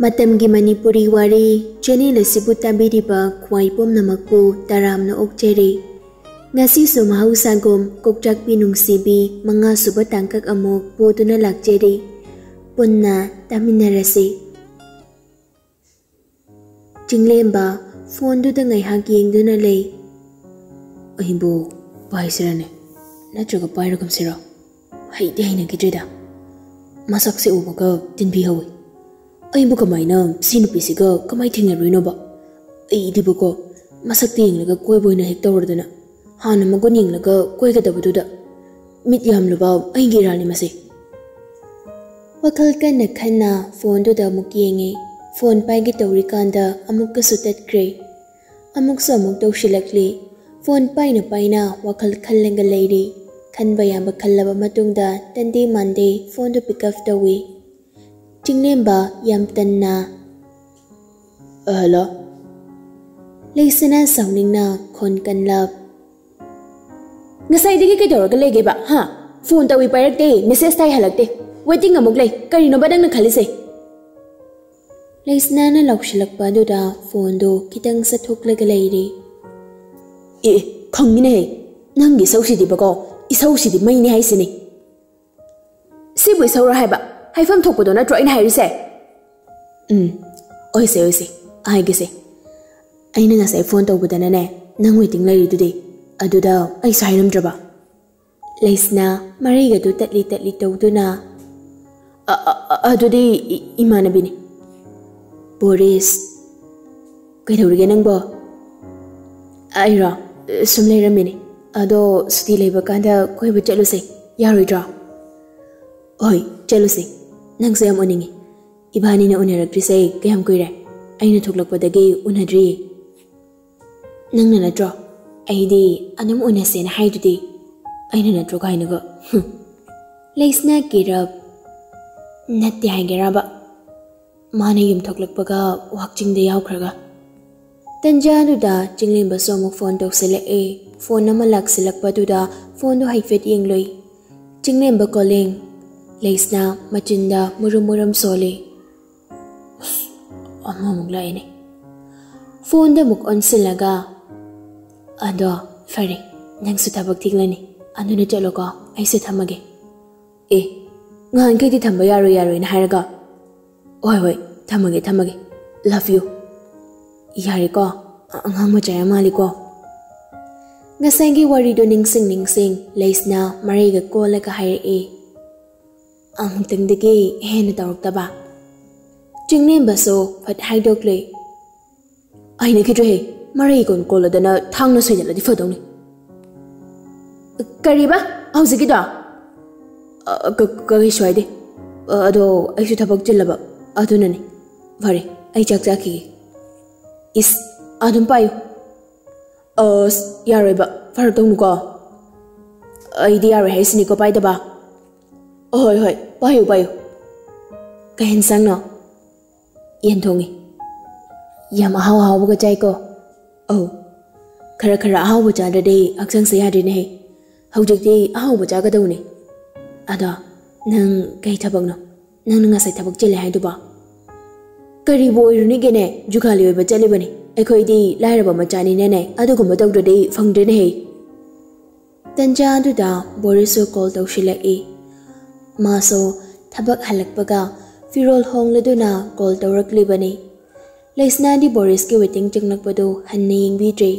Matamgi Manipuri Wari channel asibu tabiriba khwaipom namakpu taramna okcheri. Ngasi su mahausagom Kokchakpi Nungshibi manga suba tangkak amok poduna lakcheri. Punna taminarasi. Chinglemba phone du da ngai hak yengduna lei. Ahibo paisirane. Natraga pairagam sira. Haide haina kidreda. Masak se ubaga tinbi hawi. Ahibo kamaina sinupisiga kamai thingarino ba. Aidibuko masak tinglaga koi boina hek tawrdana. Hana magon yenglaga koi gadabududa. Mit yamluba aigirani mase. Wakal kanna khanna phone du da muk yenge. Phone paigi tawrikanda amuk kasu tatkre. Amuk sa amuk tawshilakli. Phone paina wakal khallenga leiri. Khanba yamba khallaba matungda tande mande phone du pick up tawi. Chinglemba yam tanna. Hello. Leisana sauningna khon kanlab. Ngasai digi kaidorga lege ba ha. Phone tawi pairakte message tai halakte. Waiting amuk lei karino badang na khalise. Leisna na laukshilakpa duda phone do kitang sathoklaga leiri. Khangine he nangi sausidi bako isausidi maini haisini. Sibu isaura haiba haifam thokpodo na tro ina hairise. Oise aigise. Aina ngasai phone tawbudana ne nang waiting leiri dudi aduda ai sairamdraba. Leisna mariga du tatli tawduna adudi imanabini. Boris kaidawrige nangbo aira sumlei ramini ado suti leiba kanda koiba chaluse yaroidra. Oi chaluse nang sayam oningi ibani na unarakrise kayam koire aina thoklakpadagi unadri nang na natro aidi anam unase na haidudi aina natro kainaga leisna kirab natti haigiraba mana yum thoklakpaga wakching de yawkhraga Dendia duda chinglemba somuk phone tawsile phone nama laksilakpa duda phone du haifet yengloi chinglemba calling leisna machinda murum sole amamuk laine phone da muk on silaga ado fare nangsu thabak thiglani aduna chaloka aise thamage ngan kai ti thamba yaro na haraga oi thamage love you yari ko angang macaya mali ko ngasangi wari do ningsing leisna mariga ko la ka haire ang tengdege hen tawrta ba chingnem baso phat haidokle aina kidre he mari kon koladana thangna soyala di fadongni kariba hausi da ka Ishwori ado aisu thabak jilaba adunani vare ai chakki is adum payo yaroiba faratong ko ai di yaro haisini ko paida ba hoi payo kahen sang no yen thongi yam haw ga chai ko khara haw bu cha de aksang se yade ne haujikti haw bu cha ga dawni ada nang kai thabak no nang nga sai thabak chele hai du ba kari boiruni gene jukhali oi ba chale bani ekhoi di lairaba machani ne adugumba tawdredi phangdre ne Dendia duda Boris call tawshila maso thabak halakpaga firol hongladuna call tawrakli bani leisna di Boris ki waiting chinglakpadu hanne yingbi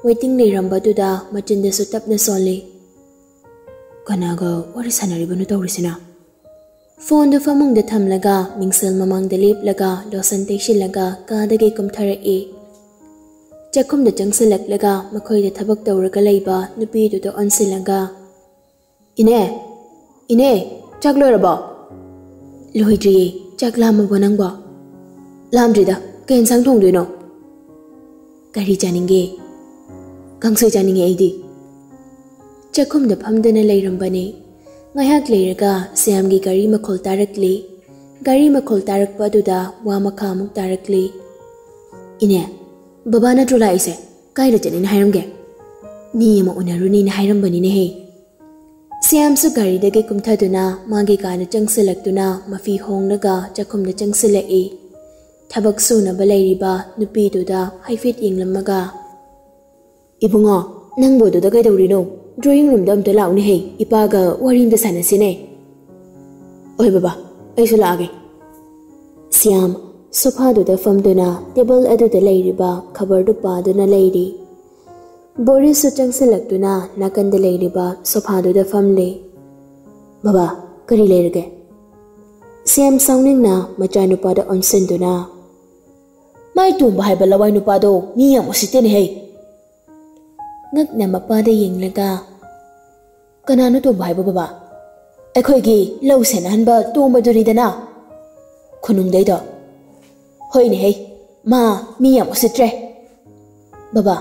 waiting leiramba duda machinda su tapna sole kanaga wari sanari banu tawrisina phone do famung da thamlaga mingsel mamang da leplaga losan teishilaga kadage kumthara chakum da changsilak laga makhoi da thabak tawraga leiba nupi du da onsilaga ine chakloraba loidri chaklama bonangba lamdrida ken sang thong duino kari janinge kangsoi janinge aidi chakum da phamdana leirambane ngayak leiraga siamgi gari makhol tarakpa duda wa makhamuk tarakli ine baba na trula ise kaida janin hairamge ni ma unaruni na hairambani ne he siam su gari dage kumthaduna magi kana changsilaktuna mafi honglaga chakhum da changsilai ꯊꯕꯛ ꯁꯨꯅꯕ ꯂꯩꯔꯤꯕ ꯅꯨꯄꯤꯗꯨꯗ ꯍꯥꯏꯐꯦꯠ ꯌꯦꯡꯂꯝꯃꯒ ꯏꯕꯨꯡꯉꯣ ꯅꯪꯕꯨ ꯑꯗꯨꯗ ꯀꯩꯗꯧꯔꯤꯅꯣ drawing ꯔꯨꯝꯗ ꯑꯝꯇ ꯂꯥꯛꯎꯅꯦ ꯍꯦ ꯏꯄꯥꯒ ꯋꯥꯔꯤ ꯑꯝꯇ ꯁꯥꯟꯅꯁꯤꯅꯦ ꯑꯣꯏ ꯕꯕꯥ ꯑꯩꯁꯨ ꯂꯥꯛꯑꯒꯦ ꯁ꯭ꯌꯥꯝ ꯁꯣꯐꯥꯗꯨꯗ ꯐꯝꯗꯨꯅ ꯇꯦꯕꯜ ꯑꯗꯨꯗ ꯂꯩꯔꯤꯕ ꯈꯕꯔꯗꯨ ꯄꯥꯗꯨꯅ ꯂꯩꯔꯤ ꯕꯣꯔꯤꯁꯁꯨ ꯆꯪꯁꯤꯜꯂꯛꯇꯨꯅ ꯅꯥꯀꯟꯗ ꯂꯩꯔꯤꯕ ꯁꯣꯐꯥꯗꯨꯗ ꯐꯝꯂꯤ ꯕꯕꯥ ꯀꯔꯤ ꯂꯩꯔꯒꯦ ꯁ꯭ꯌꯥꯝ ꯁꯥꯎꯅꯤꯡꯅ ꯃꯆꯥꯅꯨꯄꯥꯗ ꯑꯣꯟꯁꯤꯟꯗꯨꯅ ꯃꯥꯏ ꯇꯣꯝꯕ ꯍꯥꯏꯕ ꯂꯋꯥꯏ ꯅꯨꯄꯥꯗꯣ ꯃꯤ ꯌꯥꯝ ꯎꯁꯤꯠꯇꯦꯅꯦ ꯍꯦ ꯉꯛꯅ ꯃꯄꯥꯗ ꯌꯦꯡꯂꯒ ꯀꯅꯥꯅꯣ ꯇꯣꯝꯕ ꯍꯥꯏꯕ ꯕꯕꯥ ꯑꯩꯈꯣꯏꯒꯤ ꯂꯧ ꯁꯦꯟꯅꯍꯟꯕ ꯇꯣꯝꯕꯗꯨꯅꯤꯗꯅ ꯈꯨꯅꯨꯡꯗꯩꯗꯣ ꯍꯣꯏꯅꯦ ꯍꯦ ꯃꯥ ꯃꯤ ꯌꯥꯝ ꯎꯁꯤꯠꯇ꯭ꯔꯦ ꯕꯕꯥ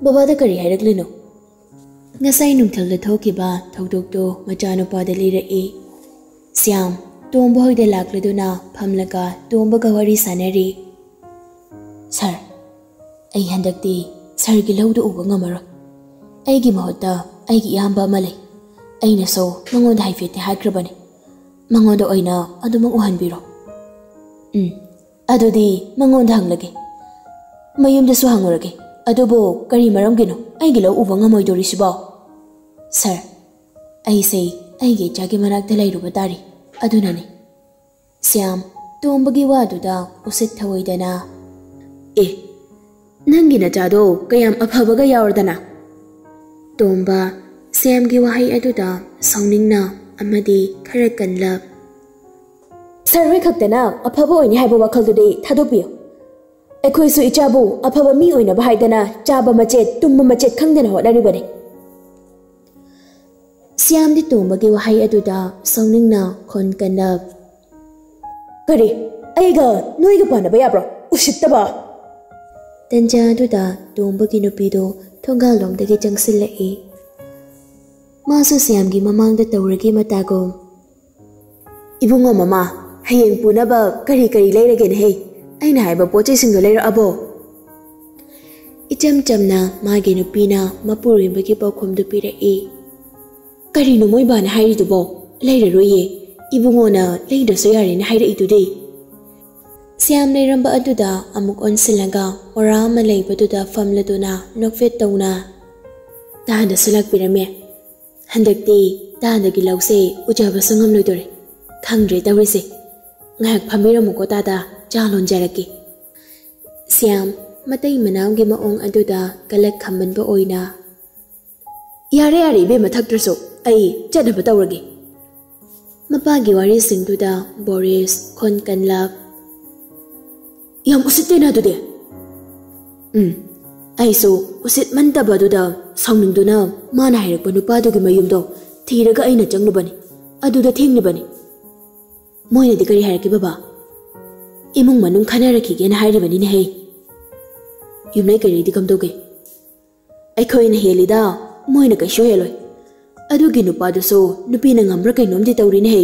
ꯕꯕꯥꯗ ꯀꯔꯤ ꯍꯥꯏꯔꯛꯂꯤꯅꯣ ꯉꯁꯥꯏ ꯅꯨꯡꯊꯤꯜꯗ ꯊꯣꯛꯈꯤꯕ ꯊꯧꯗꯣꯛꯇꯣ ꯃꯆꯥꯅꯨꯄꯥꯗ ꯂꯤꯔꯛꯏ ꯁ꯭ꯌꯥꯝ ꯇꯣꯝꯕ ꯍꯣꯏꯗ ꯂꯥꯛꯂꯗꯨꯅ ꯐꯝꯂꯒ ꯇꯣꯝꯕꯒ ꯋꯥꯔꯤ ꯁꯥꯟꯅꯔꯤ ꯁꯥꯔ ꯑꯩ ꯍꯟꯗꯛꯇꯤ ꯁꯥꯔꯒꯤ ꯂꯧꯗꯨ ꯎꯕ ꯉꯝꯃꯔꯣꯏ ꯑꯩꯒꯤ ꯃꯍꯨꯠꯇ ꯑꯩꯒꯤ ꯏꯌꯥꯝꯕ ꯑꯃ ꯂꯩ ꯑꯩꯅꯁꯨ ꯃꯉꯣꯟꯗ ꯍꯥꯏꯐꯦꯠꯇꯤ ꯍꯥꯏꯈ꯭ꯔꯕꯅꯤ ꯃꯉꯣꯟꯗ ꯑꯣꯏꯅ ꯑꯗꯨꯃꯛ ꯎꯍꯟꯕꯤꯔꯣ ꯑꯗꯨꯗꯤ ꯃꯉꯣꯟꯗ ꯍꯪꯂꯒꯦ ꯃꯌꯨꯝꯗꯁꯨ ꯍꯪꯉꯨꯔꯒꯦ ꯑꯗꯨꯕꯨ ꯀꯔꯤ ꯃꯔꯝꯒꯤꯅꯣ ꯑꯩꯒꯤ ꯂꯧ ꯎꯕ ꯉꯝꯃꯣꯏꯗꯣꯔꯤꯁꯤꯕꯣ ꯁꯥꯔ ꯑꯩꯁꯦ ꯑꯩꯒꯤ ꯏꯆꯥꯒꯤ ꯃꯅꯥꯛꯇ ꯂꯩꯔꯨꯕ ꯇꯥꯔꯤ ꯑꯗꯨꯅꯅꯤ ꯁ꯭ꯌꯥꯝ ꯇꯣꯝꯕꯒꯤ ꯋꯥꯗꯨꯗ ꯎꯁꯤꯠ ꯊꯑꯣꯏꯗꯅ ꯅꯪꯒꯤ ꯅꯆꯥꯗꯣ ꯀꯌꯥꯝ ꯑꯐꯕꯒ ꯌꯥꯎꯔꯗꯅ ꯇꯣꯝꯕ ꯁ꯭ꯌꯥꯝꯒꯤ ꯋꯥꯍꯩ ꯑꯗꯨꯗ ꯁꯥꯎꯅꯤꯡꯅ ꯑꯃꯗꯤ ꯈꯔ ꯀꯟꯂꯞ ꯁꯥꯔ ꯍꯣꯏ ꯈꯛꯇꯅ ꯑꯐꯕ ꯑꯣꯏꯅꯤ ꯍꯥꯏꯕ ꯋꯥꯈꯜꯗꯨꯗꯤ ꯊꯥꯗꯣꯛꯄꯤꯌꯨ ꯑꯩꯈꯣꯏꯁꯨ ꯏꯆꯥꯕꯨ ꯑꯐꯕ ꯃꯤ ꯑꯣꯏꯅꯕ ꯍꯥꯏꯗꯅ ꯆꯥꯕ ꯃꯆꯦꯠ ꯇꯨꯝꯕ ꯃꯆꯦꯠ ꯈꯪꯗꯅ ꯍꯣꯠꯅꯔꯤꯕꯅꯤ ꯁ꯭ꯌꯥꯝꯗꯤ ꯇꯣꯝꯕꯒꯤ ꯋꯥꯍꯩ ꯑꯗꯨꯗ ꯁꯥꯎꯅꯤꯡꯅ ꯈꯣꯟ ꯀꯟꯂꯞ ꯀꯔꯤ ꯑꯩꯒ ꯅꯣꯏꯒ ꯄꯥꯟꯅꯕ ꯌꯥꯕ꯭ꯔꯣ ꯎꯁꯤꯠꯇꯕ ꯇꯟꯖꯥ ꯑꯗꯨꯗ ꯇꯣꯝꯕꯒꯤ ꯅꯨꯄꯤꯗꯣ ꯊꯣꯡꯒꯥꯜꯂꯣꯝꯗꯒꯤ ꯆꯪꯁꯤꯜꯂꯛꯏ ꯃꯥꯁꯨ ꯁ꯭ꯌꯥꯝꯒꯤ ꯃꯃꯥꯡꯗ ꯇꯧꯔꯒꯦ ꯃꯇꯥꯒꯨꯝ ꯏꯕꯨꯡꯉꯣ ꯃꯃꯥ ꯍꯌꯦꯡ ꯄꯨꯅꯕ ꯀꯔꯤ ꯀꯔꯤ ꯂꯩꯔꯒꯦꯅ ꯍꯦ ꯑꯩꯅ ꯍꯥꯏꯕ ꯄꯣꯠꯆꯩꯁꯤꯡꯗꯣ ꯂꯩꯔꯛꯑꯕꯣ ꯏꯆꯝ ꯆꯝꯅ ꯃꯥꯒꯤ ꯅꯨꯄꯤꯅ ꯃꯄꯨꯔꯣꯏꯕꯒꯤ ꯄꯥꯎꯈꯨꯝꯗꯨ ꯄꯤꯔꯛꯏ ꯀꯔꯤꯅꯣ ꯃꯣꯏꯕꯥꯅ ꯍꯥꯏꯔꯤꯗꯨꯕꯣ ꯂꯩꯔꯔꯣꯏꯌꯦ ꯏꯕꯨꯡꯉꯣꯅ ꯂꯩꯗ꯭ꯔꯁꯨ ꯌꯥꯔꯦꯅ ꯍꯥꯏꯔꯛꯏꯗꯨꯗꯤ ꯁ꯭ꯌꯥꯝ ꯂꯩꯔꯝꯕ ꯑꯗꯨꯗ ꯑꯃꯨꯛ ꯑꯣꯟꯁꯤꯜꯂꯒ ꯃꯣꯔꯥ ꯑꯃ ꯂꯩꯕꯗꯨꯗ ꯐꯝꯂꯗꯨꯅ ꯅꯣꯛꯐꯦꯠ ꯇꯧꯅ ꯇꯥꯗꯁꯨ ꯂꯥꯛꯄꯤꯔꯝꯃꯦ ꯍꯟꯗꯛꯇꯤ ꯇꯥꯗꯒꯤ ꯂꯧꯁꯦ ꯎꯖꯕꯁꯨ ꯉꯝꯂꯣꯏꯗꯣꯔꯦ ꯈꯪꯗ꯭ꯔꯦ ꯇꯧꯔꯤꯁꯦ ꯉꯥꯏꯍꯥꯛ ꯐꯝꯕꯤꯔꯝꯃꯨꯀꯣ ꯇꯥꯗ ꯆꯥ ꯂꯣꯟꯖꯔꯛꯀꯦ ꯁ꯭ꯌꯥꯝ ꯃꯇꯩ ꯃꯅꯥꯎꯒꯤ ꯃꯑꯣꯡ ꯑꯗꯨꯗ ꯀꯂꯛ ꯈꯝꯕꯟꯕ ꯑꯣꯏꯅ ꯌꯥꯔꯦ ꯌꯥꯔꯦ ꯏꯕꯦꯝꯃ ꯊꯛꯇ꯭ꯔꯁꯨ ꯑꯩ ꯆꯠꯅꯕ ꯇꯧꯔꯒꯦ ꯃꯄꯥꯒꯤ ꯋꯥꯔꯤꯁꯤꯡꯗꯨꯗ ꯕꯣꯔꯤꯁ ꯈꯣꯟ ꯀꯟꯂꯞ ꯌꯥꯝ ꯎꯁꯤꯠꯇꯦꯅ ꯑꯗꯨꯗꯤ ꯑꯩꯁꯨ ꯎꯁꯤꯠꯃꯟꯗꯕꯗꯨꯗ ꯁꯥꯎꯅꯤꯡꯗꯨꯅ ꯃꯥꯅ ꯍꯥꯏꯔꯛꯄ ꯅꯨꯄꯥꯗꯨꯒꯤ ꯃꯌꯨꯝꯗꯣ ꯊꯤꯔꯒ ꯑꯩꯅ ꯆꯪꯂꯨꯕꯅꯤ ꯑꯗꯨꯗ ꯊꯦꯡꯂꯤꯕꯅꯤ ꯃꯣꯏꯅꯗꯤ ꯀꯔꯤ ꯍꯥꯏꯔꯛꯀꯦ ꯕꯕꯥ ꯏꯃꯨꯡ ꯃꯅꯨꯡ ꯈꯟꯅꯔꯛꯈꯤꯒꯦꯅ ꯍꯥꯏꯔꯤꯕꯅꯤꯅꯦ ꯍꯦ ꯌꯨꯝꯂꯩ ꯀꯔꯤꯗꯤ ꯀꯝꯗꯧꯒꯦ ꯑꯩꯈꯣꯏꯅ ꯍꯦꯜꯂꯤꯗ ꯃꯣꯏꯅ ꯀꯩꯁꯨ ꯍꯦꯜꯂꯣꯏ ꯑꯗꯨꯒꯤ ꯅꯨꯄꯥꯗꯨꯁꯨ ꯅꯨꯄꯤꯅ ꯉꯝꯕ꯭ꯔꯥ ꯀꯩꯅꯣꯝꯗꯤ ꯇꯧꯔꯤꯅꯦ ꯍꯦ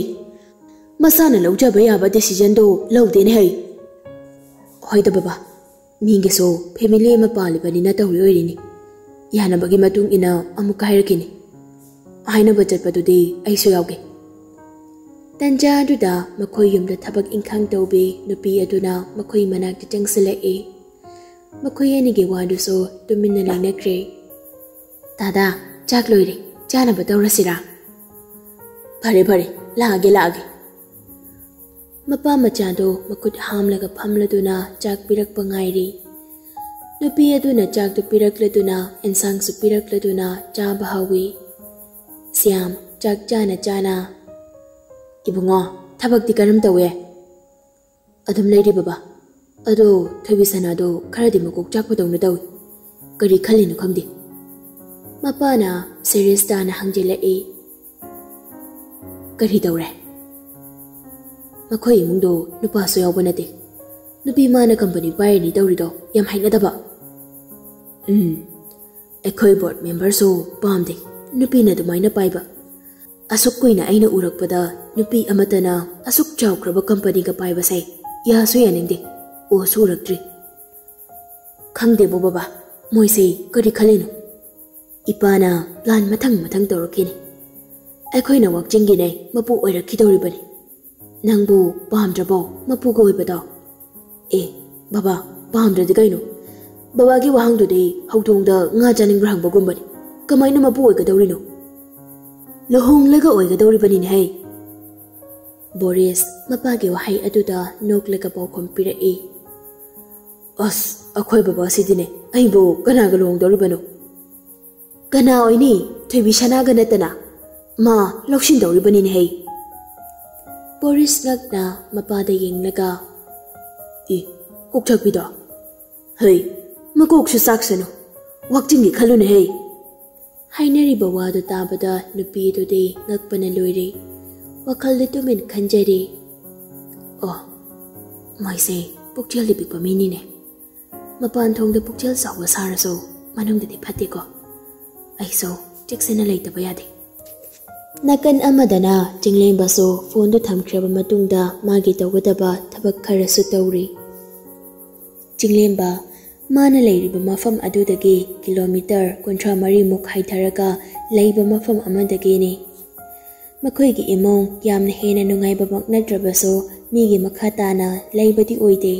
ꯃꯁꯥꯅ ꯂꯧꯖꯕ ꯌꯥꯕ ꯗꯤꯁꯤꯖꯟꯗꯣ ꯂꯧꯗꯦꯅꯦ ꯍꯦ ꯍꯣꯏꯗ ꯕꯕꯥ ꯃꯤꯒꯤꯁꯨ ꯐꯦꯃꯤꯂꯤ ꯑꯃ ꯄꯥꯜꯂꯤꯕꯅꯤꯅ ꯇꯧꯔꯤ ꯑꯣꯏꯔꯤꯅꯤ ꯌꯥꯅꯕꯒꯤ ꯃꯇꯨꯡ ꯏꯟꯅ ꯑꯃꯨꯛꯀ ꯍꯥꯏꯔꯛꯈꯤꯅꯤ ꯍꯥꯏꯅꯕ ꯆꯠꯄꯗꯨꯗꯤ ꯑꯩꯁꯨ ꯌꯥꯎꯒꯦ ꯇꯟꯖꯥ ꯑꯗꯨꯗ ꯃꯈꯣꯏ ꯌꯨꯝꯗ ꯊꯕꯛ ꯏꯪꯈꯥꯡ ꯇꯧꯕꯤ ꯅꯨꯄꯤ ꯑꯗꯨꯅ ꯃꯈꯣꯏ ꯃꯅꯥꯛꯇ ꯆꯪꯁꯤꯜꯂꯛꯏ ꯃꯈꯣꯏ ꯑꯅꯤꯒꯤ ꯋꯥꯗꯨꯁꯨ ꯇꯨꯃꯤꯟꯅ ꯂꯩꯅꯈ꯭ꯔꯦ ꯇꯥꯗꯥ ꯆꯥꯛ ꯂꯣꯏꯔꯦ ꯆꯥꯅꯕ ꯇꯧꯔꯁꯤꯔꯥ ꯐꯔꯦ ꯐꯔꯦ ꯂꯥꯛꯑꯒꯦ ꯃꯄꯥ ꯃꯆꯥꯗꯣ ꯃꯈꯨꯠ ꯍꯥꯝꯂꯒ ꯐꯝꯂꯗꯨꯅ ꯆꯥꯛ ꯄꯤꯔꯛꯄ ꯉꯥꯏꯔꯤ ꯅꯨꯄꯤ ꯑꯗꯨꯅ ꯆꯥꯛꯇꯨ ꯄꯤꯔꯛꯂꯗꯨꯅ ꯑꯦꯟꯁꯥꯡꯁꯨ ꯄꯤꯔꯛꯂꯗꯨꯅ ꯆꯥꯕ ꯍꯧꯏ ꯁ꯭ꯌꯥꯝ ꯆꯥꯛ ꯆꯥꯅ ꯆꯥꯅ ꯏꯕꯨꯡꯉꯣ ꯊꯕꯛꯇꯤ ꯀꯔꯝ ꯇꯧꯋꯦ ꯑꯗꯨꯝ ꯂꯩꯔꯤ ꯕꯕꯥ ꯑꯗꯣ ꯊꯣꯏꯕꯤ ꯁꯅꯥꯗꯣ ꯈꯔꯗꯤ ꯃꯀꯣꯛ ꯆꯥꯛꯄꯗꯧꯅ ꯇꯧꯏ ꯀꯔꯤ ꯈꯜꯂꯤꯅꯣ ꯈꯪꯗꯦ ꯃꯄꯥꯅ ꯁꯦꯔꯤꯌꯁ ꯇꯥꯅ ꯍꯪꯖꯤꯜꯂꯛꯏ ꯀꯔꯤ ꯇꯧꯔꯦ ꯃꯈꯣꯏ ꯏꯃꯨꯡꯗꯣ ꯅꯨꯄꯥꯁꯨ ꯌꯥꯎꯕ ꯅꯠꯇꯦ ꯅꯨꯄꯤ ꯃꯥꯅ ꯀꯝꯄꯅꯤ ꯄꯥꯏꯔꯅꯤ ꯇꯧꯔꯤꯗꯣ ꯌꯥꯝ ꯍꯩꯅꯗꯕ ꯑꯩꯈꯣꯏ ꯕꯣꯔꯗ ꯃꯦꯝꯕꯔꯁꯨ ꯄꯥꯝꯗꯦ ꯅꯨꯄꯤꯅ ꯑꯗꯨꯃꯥꯏꯅ ꯄꯥꯏꯕ ꯑꯁꯨꯛ ꯀꯨꯏꯅ ꯑꯩꯅ ꯎꯔꯛꯄꯗ ꯅꯨꯄꯤ ꯑꯃꯠꯇꯅ ꯑꯁꯨꯛ ꯆꯥꯎꯈ꯭ꯔꯕ ꯀꯝꯄꯅꯤꯒ ꯄꯥꯏꯕꯁꯦ ꯌꯥꯁꯨ ꯌꯥꯅꯤꯡꯗꯦ ꯎꯁꯨ ꯎꯔꯛꯇ꯭ꯔꯤ ꯈꯪꯗꯦꯕꯣ ꯕꯕꯥ ꯃꯣꯏꯁꯦ ꯀꯔꯤ ꯈꯜꯂꯤꯅꯣ ꯏꯄꯥꯅ ꯄ꯭ꯂꯥꯟ ꯃꯊꯪ ꯇꯧꯔꯛꯈꯤꯅꯤ ꯑꯩꯈꯣꯏꯅ ꯋꯥꯛꯆꯤꯡꯒꯤꯅꯦ ꯃꯄꯨ ꯑꯣꯏꯔꯛꯈꯤꯗꯧꯔꯤꯕꯅꯤ ꯅꯪꯕꯨ ꯄꯥꯝꯗ꯭ꯔꯕꯣ ꯃꯄꯨꯒ ꯑꯣꯏꯕꯗꯣ Baba, pahamdradi kaino. Baba ki wahang do de hautongda nga janing brahang bagumbani. Kamay na mapu oigadawrino. Lohong laga oigadawribani ni hay. Boris, mapagi wahay aduda noglaga paukhom pirai. Akoy baba sidine, aybo kanaga lohong dawribano. Kana oini, Thoibi shanaga natana. Ma, lokshin dawribani ni hay. Boris ngakna mapada yenglaga. Kokchakpi da. Hey, makok su saksano. Wakjingi khalu ne hey. Hainari bawado tabada nupi do de ngakpana loire. Wakal de tumin khanjari. Maise pukchel di pikpa mini ne. Mapan thong de pukchel sawa saraso manung de phate ko. Aiso cheksena leitaba yade. Nakan amadana jinglemba so phone do thamkhraba matungda magi tawgadaba thabak kharasu tawri. Jinglemba mana leiriba mafam adudagi kilometer 30 muk haitharaga leiba mafam amadagi ne. Makoigi imong yamna hena nungaiba maknadrabaso migi makhatana leibadi oide.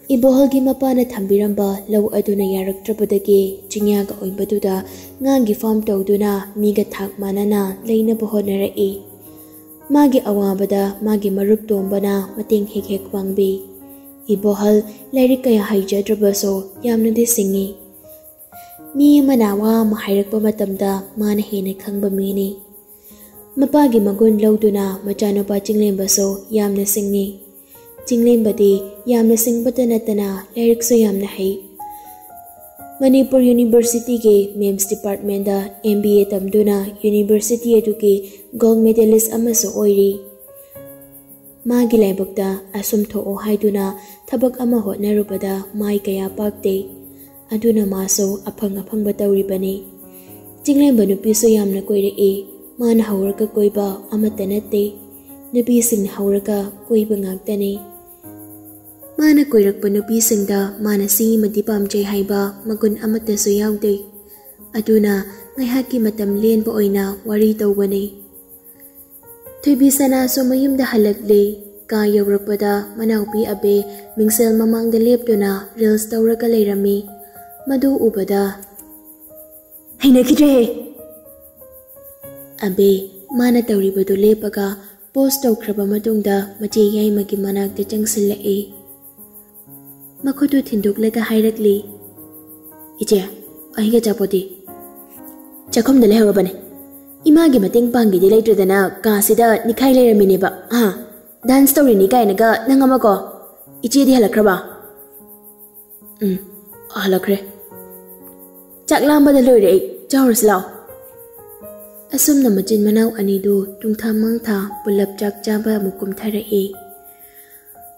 Ibohalgi mapana thambiramba law aduna yaraktrabadagi jingyaga oibaduda ngangi farm tawduna miga thak manana leina bohonarai. Magi awabada magi marup tombana mating hek wangbi. Ibohal lairik kaya haijadrabaso yamna de singi. Mi manawa mahairakpa matamda mana hena khangba mini. Mapagi magun lawduna machanopa jinglembaso yamna singi. Jinglembadi yamna singbata natana lirikso yamna hai. Manipuri University ke MEMS Department da MBA tamduna University eduke gold medalist amaso oiri. Magi laibakda asum tho'o haiduna thabak ama hotnarubada mai kaya pakte. Aduna maso afang batawribani. Jinglemba nupiso yamna koire mana hauraka koiba amata natte. Nupi sing hauraka koiba ngaktani. Mana koirakpa nupi singda mana si madipam jay haiba magun amata so yawde. Aduna ngaihaki matam lenba oina wari tawbani. Thoibi sana so mayumda halakle ka yawrakpada manawpi abe mingsel mamangda lepduna reels tawraka leirami. Madu ubada. Haina kidre! Abe mana tawribado lepaga post tawkraba matungda machi yaimagi manakta changsilai. Makudu thinduklaga hairakli. Iche, ahiga chapoti. Chakom dale hawabane. Imagi mating pangi di laitradana kasida nikai leiraminiba. Dance story ni kainaga nangamako. Iche di halakraba. Halakre. Chaklamba da loire chawras lao. Asum na majin manaw anidu tungtha mangtha pulap chak chaba mukum tharai.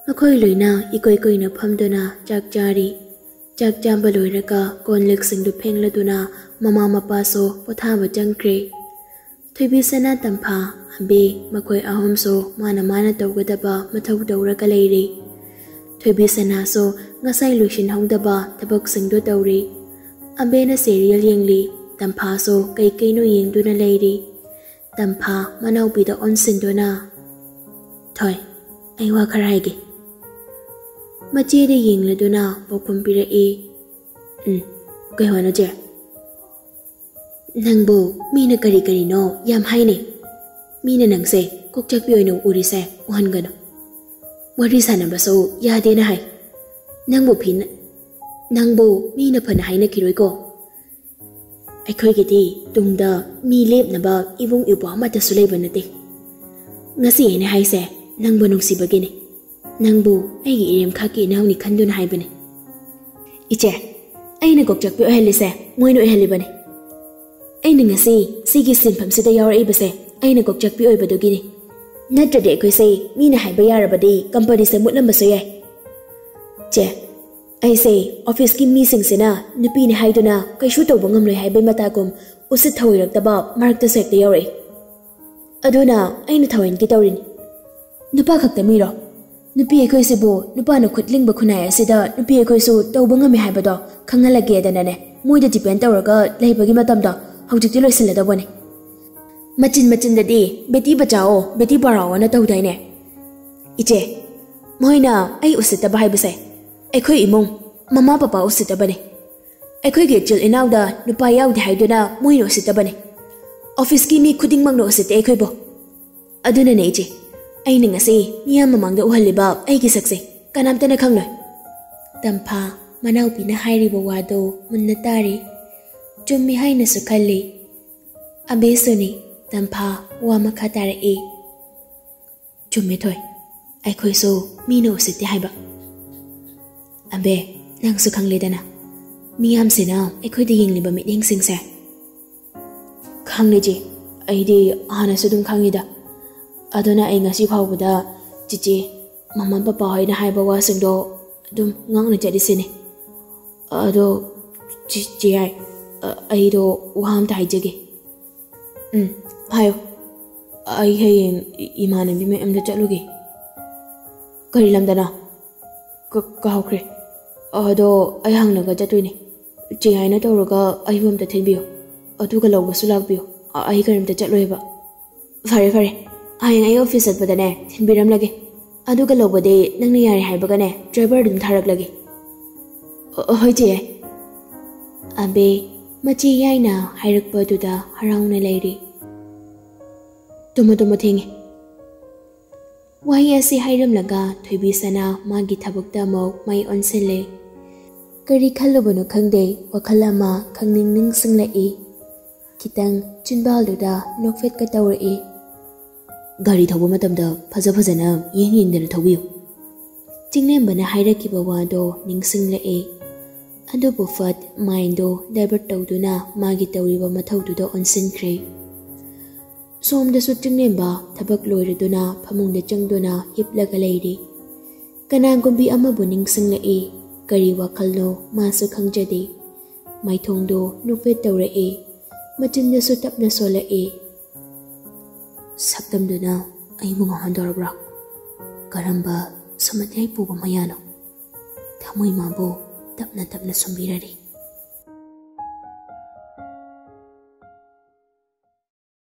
Makoy loina ikoy na phamduna chak chari. Chak chamba loiraka konlik singdu phengladuna mama mapaso pothaba changkre. Thoibi sana tampha ambe makoy ahomso mana tawgadaba mathau tawraka leire. Thoibi sana so ngasai loishin hongdaba thabak singdu tawri. Ambe na serial yengli. Tampha so kay no yengduna leiri. Tampha manaw pida onsinduna. Thoy, ay wakaraigi. Machide yengladuna bokumpira kay wano je. Nangbo, mina kari no yam haine. Mina nangse, kokchakpi oino urise uhan gano. Wari sana baso yade na hai. Nangbo mina pana haina kiroi ko. Akoigiti tungda mi lepnaba ibung ibo amata sulaiba nate. Ngasi ene haise nangbo nungsibagine. Nangbo aigi irem khaki nawni khanduna haibane. Iche, aina kokchakpi ohelise moino ohelibane. Aina ngasi sigi sinpham sida yawra ibase aina kokchakpi oibadogine. Natrade akoise mina haiba yarabadi company se mutlamba so yai. Che, I say, office ki meeting sina, nupi ni haiduna, kay shuto bangam loy haibay matakom, usit hawirak taba, mark to sek yawri. Aduna, ay natawin kitawrin. Nupa kaktamiro. Nupi akoy sibo, nupa na kutling bakunay asida, nupi akoy su, taw bangam haibado, kangalagi adanane, moida dipen tawraga, lahibagi matamda, haujik tiloy sila dawane. Machin dadi, beti bachao, beti parao na tawday ne. Iche, Moina ai usitaba haibase aikhoi imong mama papa usitabane aikhoi ge chil inauda nupa yaudi haiduna moino usitabane office ki mi khuding mangno usite aikhoi bo aduna ne je ai ningase miyam mamangda uhaliba ai gi sakse kanamtana khangloi tampha manau pina hairibo wado munna tari chummi haina su khalli abesoni tampha wa makha tare e chummi thoi aikhoi so mino usite haiba abe nang su khangle dana miyam sina aikhoi de yingliba miding singse khangle je ai de hana su dum khangida aduna ai ngasi phawbuda chichi mama papa hoina haiba wa singdo dum ngangna jadi sini ado chichi ai do waham ta haijege hayo ai hayeng imana bi me amda chaluge kari lamdana ka hokre ado ai hangnaga jatwini chi haina tawraga ai bamta thenbiyo aduga lawbasu lakbiyo ai karimta chatloiba fare fare ayang ai office atbadane thenbiram lage aduga lawbade nangni yari haibagane driver dum tharak lage hoi chi abe machi yaina hairakpa duda harauna leiri tumo thengi wahi asi hairam laga thoibi sana magi thabukta mau mai onsele kari khalubano khangde wakhal ama khangning ning singlai kitang chinbal duda nokfet ka tawrai gari thobu matamda phaja phajana yeng yengdana thobiyu chinglembana hairakiba wado ning singlai adubu fat maindo divert tawduna magi tawriba mathaududa onsinkhre somdasu chinglemba thabak loiraduna phamungda changduna hipplaga leiri kanangumbi amabu ningsinglai kari wakhalno masu khangjade maithongdo nufet tawrai machindasu tapna solai sakdamduna aibu ngahondorabra karamba samatyai puba mayano thamoi mabu tapna sumbirari